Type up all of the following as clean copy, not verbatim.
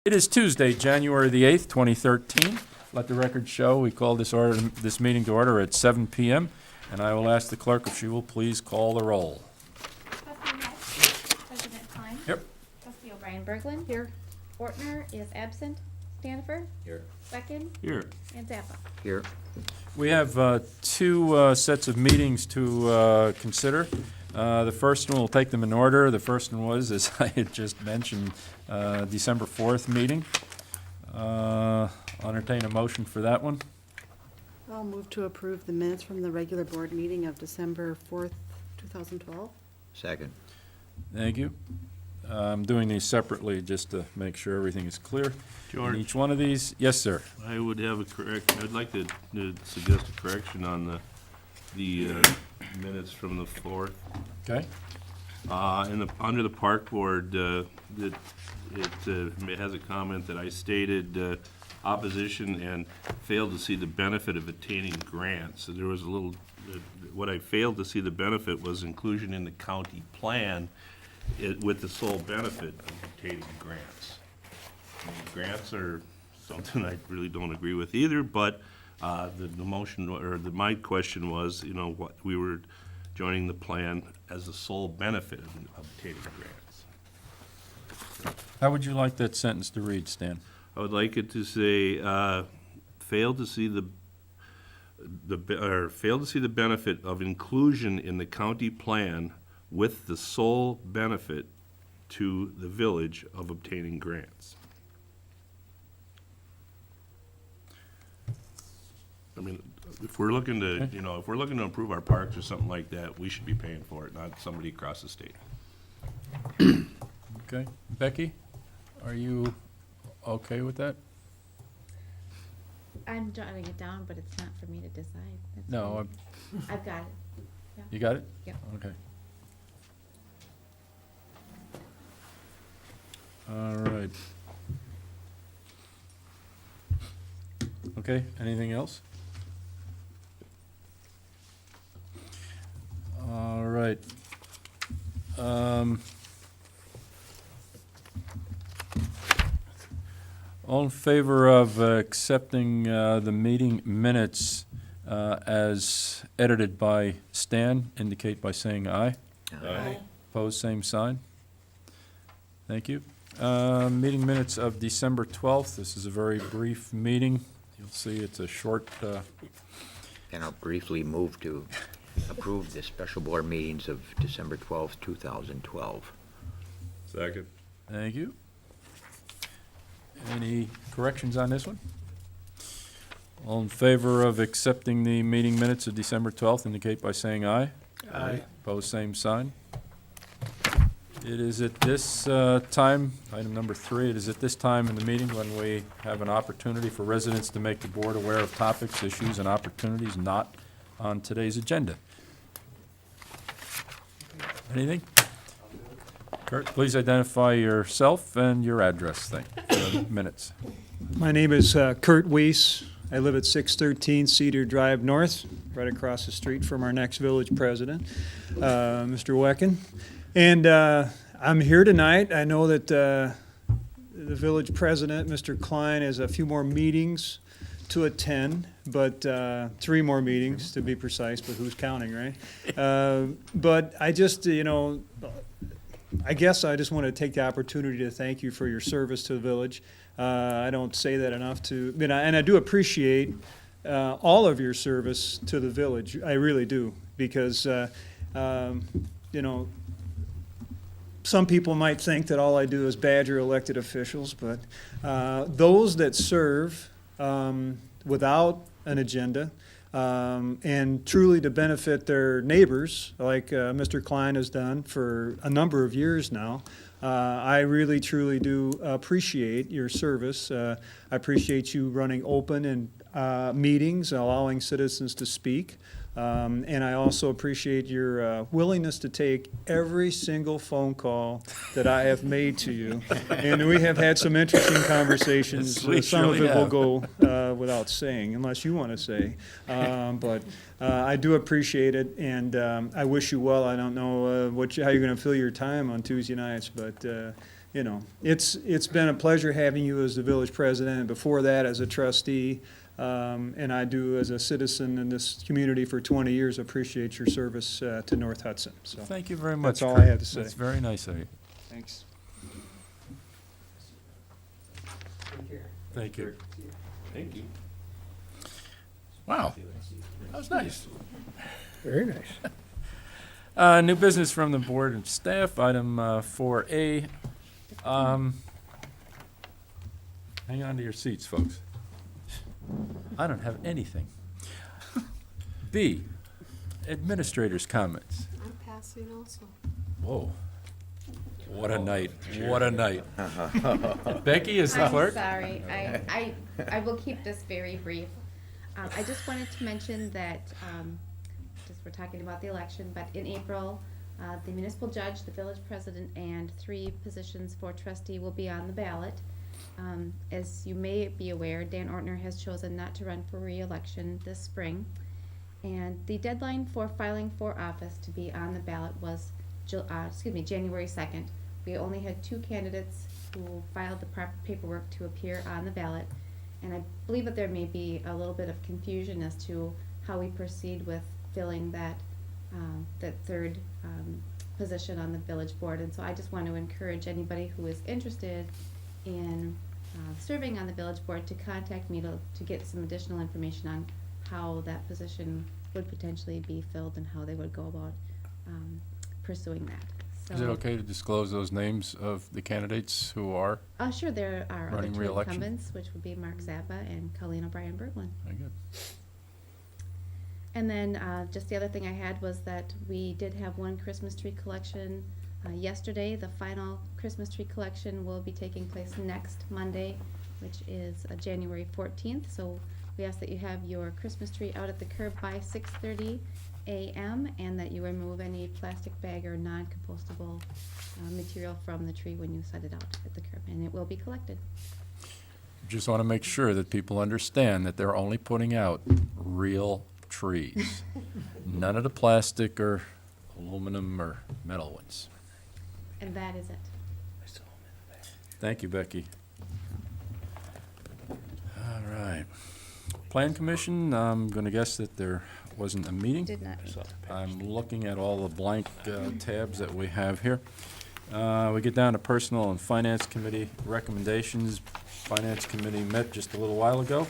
It is Tuesday, January the 8th, 2013. Let the record show we call this meeting to order at 7 p.m., and I will ask the clerk if she will please call the roll. Trustee Heck. President Klein. Yep. Trustee O'Brien Berglund. Here. Ortner is absent. Stanifer. Here. Becken. Here. And Zappa. Here. We have two sets of meetings to consider. The first one, we'll take them in order. The first one was, as I had just mentioned, December 4th meeting. I'll entertain a motion for that one. I'll move to approve the minutes from the regular board meeting of December 4th, 2012. Second. Thank you. I'm doing these separately just to make sure everything is clear. George, In each one of these, yes, sir. I would have a I'd like to suggest a correction on the minutes from the 4th. Okay. Under the park board, it has a comment that I stated opposition and failed to see the benefit of attaining grants. So there was a little, what I failed to see the benefit was inclusion in the county plan with the sole benefit of obtaining grants. I mean, grants are something I really don't agree with either, but the motion, or my question was, what we were joining the plan as the sole benefit of obtaining grants. How would you like that sentence to read, Stan? I would like it to say, failed to see the benefit of inclusion in the county plan with the sole benefit to the village of obtaining grants. I mean, if we're looking to, if we're looking to improve our parks or something like that, we should be paying for it, not somebody across the state. Okay. Becky, are you okay with that? I'm jotting it down, but it's not for me to decide. That's No, fine. I've got it. you got it? Yep. Okay. All right. Okay, anything else? All right. All in favor of accepting the meeting minutes as edited by Stan, indicate by saying aye. Aye. Opposed, same sign. Thank you. Meeting minutes of December 12th. This is a very brief meeting. You'll see it's a short, And I'll briefly move to approve the special board meetings of December 12th, 2012. Second. thank you. Any corrections on this one? All in favor of accepting the meeting minutes of December 12th, indicate by saying aye. Aye. Opposed, same sign. It is at this time, item number 3, it is at this time in the meeting when we have an opportunity for residents to make the board aware of topics, issues, and opportunities not on today's agenda. Anything? Kurt, please identify yourself and your address thing for the minutes. My name is Kurt Weiss. I live at 613 Cedar Drive North, right across the street from our next village president, Mr. Wecken. And I'm here tonight. I know that the village president, Mr. Klein, has a few more meetings to attend, but 3 more meetings to be precise, but who's counting, right? But I just, I guess I just want to take the opportunity to thank you for your service to the village. I don't say that enough and I do appreciate all of your service to the village. I really do, because, some people might think that all I do is badger elected officials, but those that serve without an agenda and truly to benefit their neighbors, like Mr. Klein has done for a number of years now, I really, truly do appreciate your service. I appreciate you running open and meetings, allowing citizens to speak. And I also appreciate your willingness to take every single phone call that I have made to you. And we have had some interesting conversations. We Some of surely it will have. go without saying, unless you want to say. But I do appreciate it, and I wish you well. I don't know how you're going to fill your time on Tuesday nights, but you know, it's been a pleasure having you as the village president, and before that as a trustee. And I do, as a citizen in this community for 20 years, appreciate your service to North Hudson. So Thank you very much. That's all I Kurt. have to say. That's very nice of you. thanks. Thank you. Thank you. Wow, that was nice. Very nice. New business from the board and staff, item 4A. Hang on to your seats, folks. I don't have anything. B, administrators' comments. I'm passing also. Whoa. What a night, what a night. Becky is the I'm clerk. sorry, I will keep this very brief. I just wanted to mention that, just we're talking about the election, but in April, the municipal judge, the village president, and 3 positions for trustee will be on the ballot. As you may be aware, Dan Ortner has chosen not to run for re-election this spring. And the deadline for filing for office to be on the ballot was, January 2nd. We only had 2 candidates who filed the proper paperwork to appear on the ballot. And I believe that there may be a little bit of confusion as to how we proceed with filling that 3rd position on the village board. And so I just want to encourage anybody who is interested in serving on the village board to contact me to get some additional information on how that position would potentially be filled and how they would go about pursuing that. So, Is it okay to disclose those names of the candidates who are? Sure, there are other Running 2 re-election? incumbents, which would be Mark Zappa and Colleen O'Brien Berglund. Very good. And then just the other thing I had was that we did have 1 Christmas tree collection yesterday. The final Christmas tree collection will be taking place next Monday, which is January 14th. So we ask that you have your Christmas tree out at the curb by 6:30 a.m. and that you remove any plastic bag or non-compostable material from the tree when you set it out at the curb, and it will be collected. Just want to make sure that people understand that they're only putting out real trees. None of the plastic or aluminum or metal ones. And that is it. Thank you, Becky. All right. Plan Commission, I'm going to guess that there wasn't a meeting. Did not. I'm looking at all the blank tabs that we have here. We get down to Personnel and Finance Committee recommendations. Finance Committee met just a little while ago,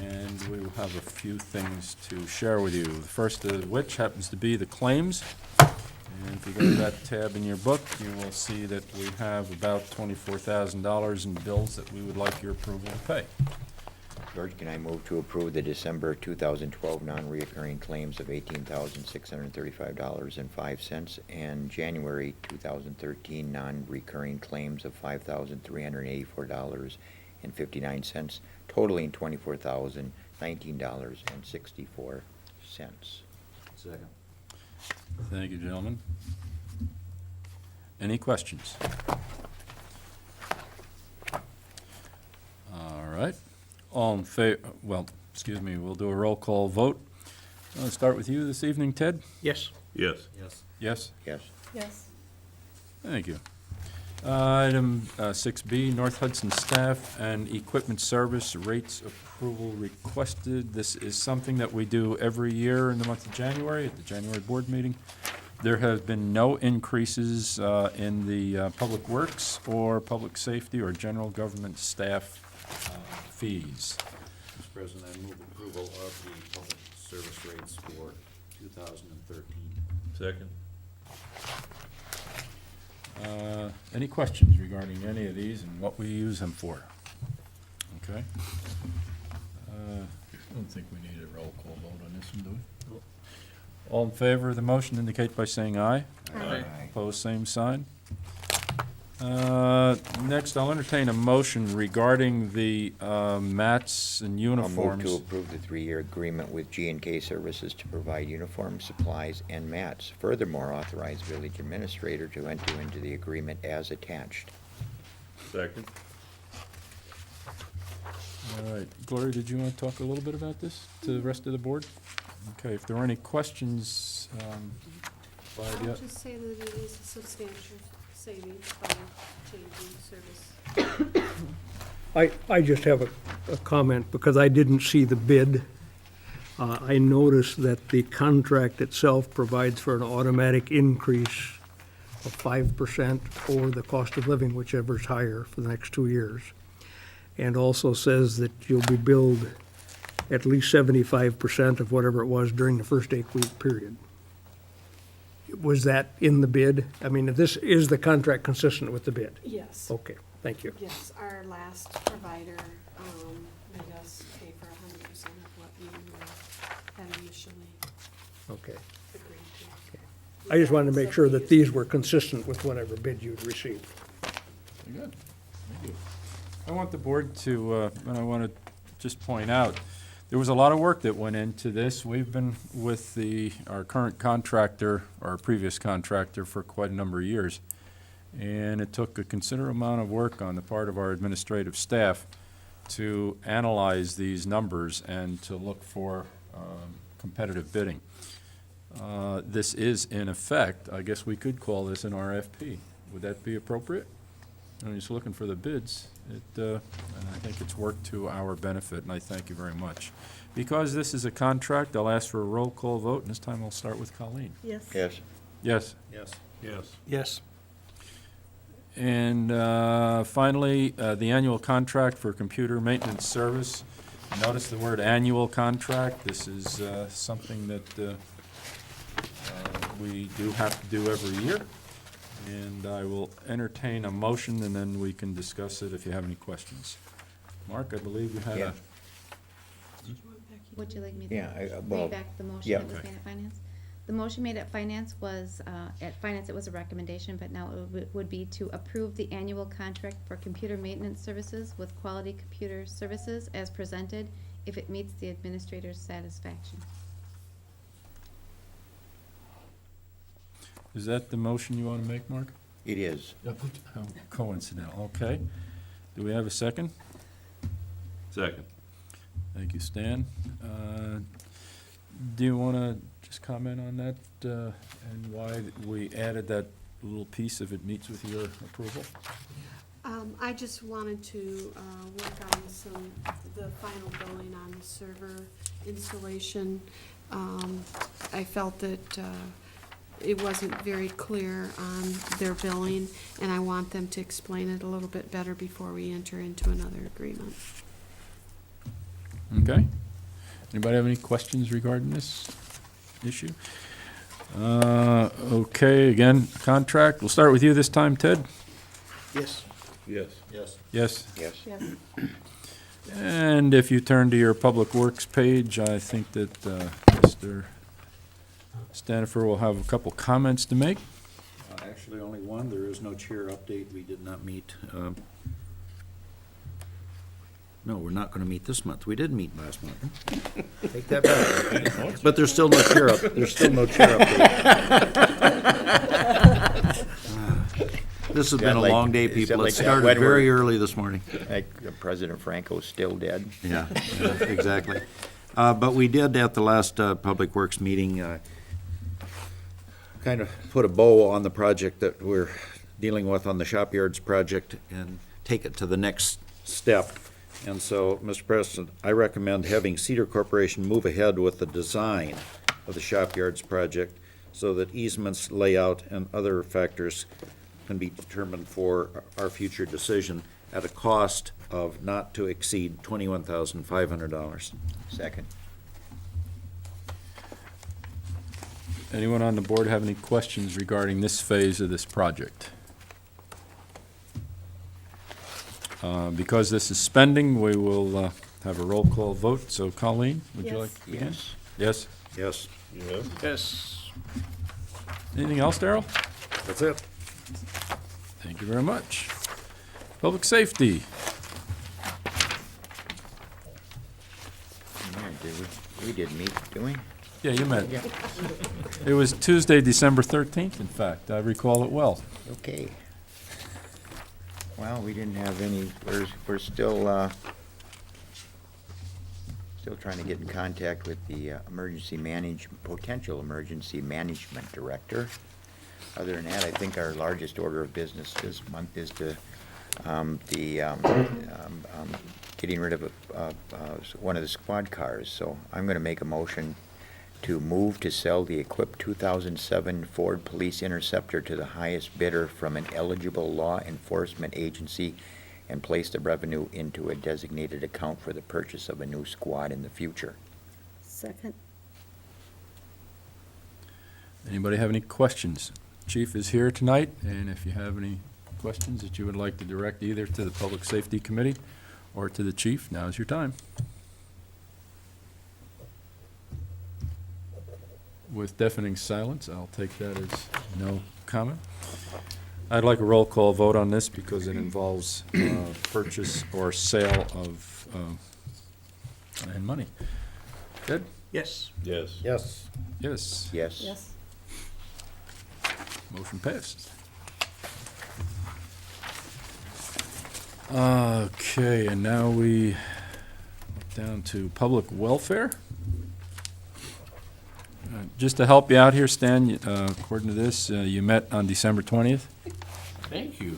and we will have a few things to share with you. The first of which happens to be the claims. And if you go to that tab in your book, you will see that we have about $24,000 in bills that we would like your approval to pay. George, can I move to approve the December 2012 non-reoccurring claims of $18,635.05 and January 2013 non-recurring claims of $5,384.59, totaling $24,019.64. Second. Thank you, gentlemen. Any questions? All right. All in favor, well, excuse me, we'll do a roll call vote. I'll start with you this evening, Ted? Yes. Yes. Yes. Yes? Yes. Yes. Thank you. Item 6B, North Hudson Staff and Equipment Service Rates Approval Requested. This is something that we do every year in the month of January, at the January board meeting. There have been no increases in the Public Works or Public Safety or General Government staff fees. Mr. President, I move approval of the public service rates for 2013. Second. Any questions regarding any of these and what we use them for? Okay. I don't think we need a roll call vote on this one, do we? All in favor of the motion indicate by saying aye. Aye. Opposed, same sign. Next, I'll entertain a motion regarding the mats and I'll move uniforms. to approve the 3-year agreement with G&K Services to provide uniforms, supplies, and mats. Furthermore, authorize village administrator to enter into the agreement as attached. Second. All right, Gloria, did you want to talk a little bit about this to the rest of the board? Okay, if there are any questions, by I'll the, just say that it is a substantial savings by changing service. I just have a comment because I didn't see the bid. I noticed that the contract itself provides for an automatic increase of 5% over the cost of living, whichever's higher for the next 2 years. And also says that you'll be billed at least 75% of whatever it was during the first 8-week period. Was that in the bid? I mean, is the contract consistent with the bid? Yes, Okay, thank you. yes, our last provider, made us pay for 100% of what we had initially Okay. agreed to. I just wanted to make sure that these were consistent with whatever bid you'd received. Very good. Thank you. I want the board to, and I want to just point out, there was a lot of work that went into this. We've been with our current contractor, our previous contractor, for quite a number of years. And it took a considerable amount of work on the part of our administrative staff to analyze these numbers and to look for competitive bidding. This is, in effect, I guess we could call this an RFP. Would that be appropriate? I'm just looking for the bids. And I think it's worked to our benefit, and I thank you very much. Because this is a contract, I'll ask for a roll call vote, and this time I'll start with Colleen. Yes. Yes. Yes. Yes. Yes. Yes. And finally, the annual contract for computer maintenance service. Notice the word annual contract. This is something that we do have to do every year. And I will entertain a motion, and then we can discuss it if you have any questions. Mark, I believe you had Yeah. Would you like me to Yeah, well, read back the motion yeah. that was made at finance? The motion made at finance was, it was a recommendation, but now it would be to approve the annual contract for computer maintenance services with Quality Computer Services as presented if it meets the administrator's satisfaction. Is that the motion you want to make, Mark? It is. How coincidental, okay. Do we have a second? Second. Thank you, Stan. Do you want to just comment on that and why we added that little piece if it meets with your approval? I just wanted to work on the final billing on the server installation. I felt that it wasn't very clear on their billing, and I want them to explain it a little bit better before we enter into another agreement. Okay. Anybody have any questions regarding this issue? Okay, again, contract. We'll start with you this time, Ted. Yes. Yes. Yes. Yes. Yes. Yes. And if you turn to your Public Works page, I think that Mr. Stanifer will have a couple comments to make. Actually, only one. There is no chair update. We did not meet. No, we're not going to meet this month. We did meet last month. Take that back. But there's still no chair up. There's still no chair update. This has been a long day, people. It started very early this morning. Like President Franco's still dead. Yeah, exactly. But we did at the last Public Works meeting kind of put a bow on the project that we're dealing with on the Shop Yards project and take it to the next step. And so, Mr. President, I recommend having Cedar Corporation move ahead with the design of the Shop Yards project so that easements, layout, and other factors can be determined for our future decision at a cost of not to exceed $21,500. Second. Anyone on the board have any questions regarding this phase of this project? Because this is spending, we will have a roll call vote. So Colleen, would you Yes. like to begin? Yes. Yes? Yes. Yes. Anything else, Darrell? That's it. Thank you very much. Public safety. Yeah, we did meet, didn't we? Yeah, you met. It was Tuesday, December 13th, in fact. I recall it well. Okay. Well, we didn't have any, we're still trying to get in contact with the potential emergency management director. Other than that, I think our largest order of business this month is getting rid of one of the squad cars. So I'm going to make a motion to move to sell the equipped 2007 Ford Police Interceptor to the highest bidder from an eligible law enforcement agency and place the revenue into a designated account for the purchase of a new squad in the future. Second. Anybody have any questions? Chief is here tonight, and if you have any questions that you would like to direct either to the Public Safety Committee or to the chief, now's your time. With deafening silence, I'll take that as no comment. I'd like a roll call vote on this because it involves purchase or sale of, and money. Good? Yes. Yes. Yes. Yes. Yes? Yes. Motion passed. Okay, and now we down to public welfare. Just to help you out here, Stan, according to this, you met on December 20th. Thank you.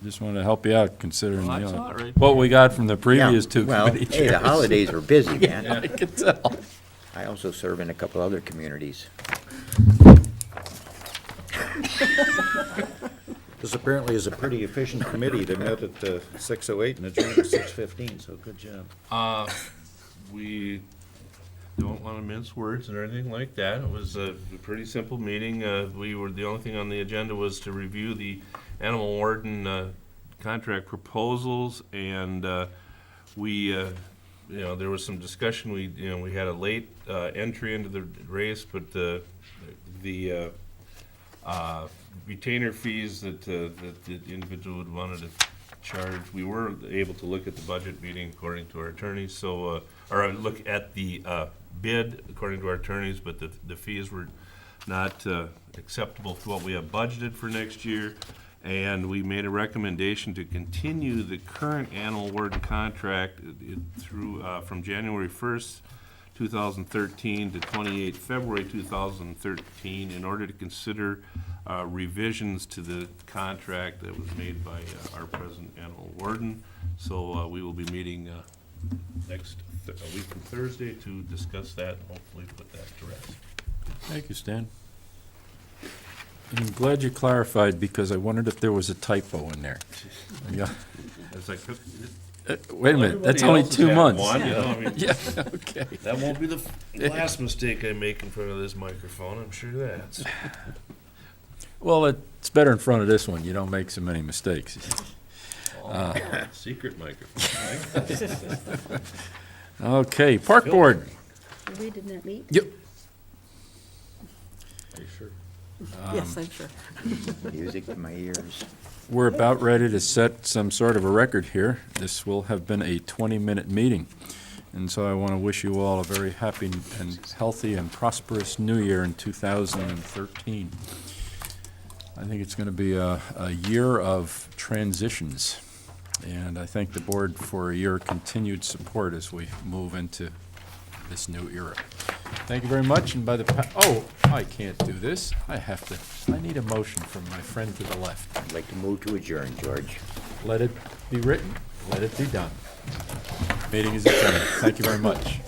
Just wanted to help you out considering Well, I saw it right what we got from the previous two Well, committee hey, the chairs. holidays were busy, man. I can tell. I also serve in a couple other communities. This apparently is a pretty efficient committee. They met at 6:08 and adjourned at 6:15, so good job. We don't want to mince words or anything like that. It was a pretty simple meeting. The only thing on the agenda was to review the animal warden contract proposals, and there was some discussion. We had a late entry into the race, but the retainer fees that the individual would wanted to charge, we were able to look at the budget meeting according to our attorneys, so, or look at the bid according to our attorneys, but the fees were not acceptable to what we have budgeted for next year. And we made a recommendation to continue the current animal warden contract through, from January 1st, 2013 to 28 February 2013 in order to consider revisions to the contract that was made by our present animal warden. So we will be meeting next week from Thursday to discuss that and hopefully put that to rest. Thank you, Stan. I'm glad you clarified because I wondered if there was a typo in there. Yeah. As I cook, Wait a minute, that's everybody only else has 2 had months. one, you know, I mean, Yeah, okay. that won't be the last mistake I make in front of this microphone, I'm sure that. Well, it's better in front of this one. You don't make so many mistakes. Secret microphone. Okay, Park Board. We did not meet? Yep. Are you sure? Yes, I'm sure. Music to my ears. We're about ready to set some sort of a record here. This will have been a 20-minute meeting. And so I want to wish you all a very happy and healthy and prosperous new year in 2013. I think it's going to be a year of transitions. And I thank the board for your continued support as we move into this new era. Thank you very much, and I can't do this. I need a motion from my friend to the left. I'd like to move to adjourn, George. Let it be written, let it be done. Meeting is adjourned. Thank you very much.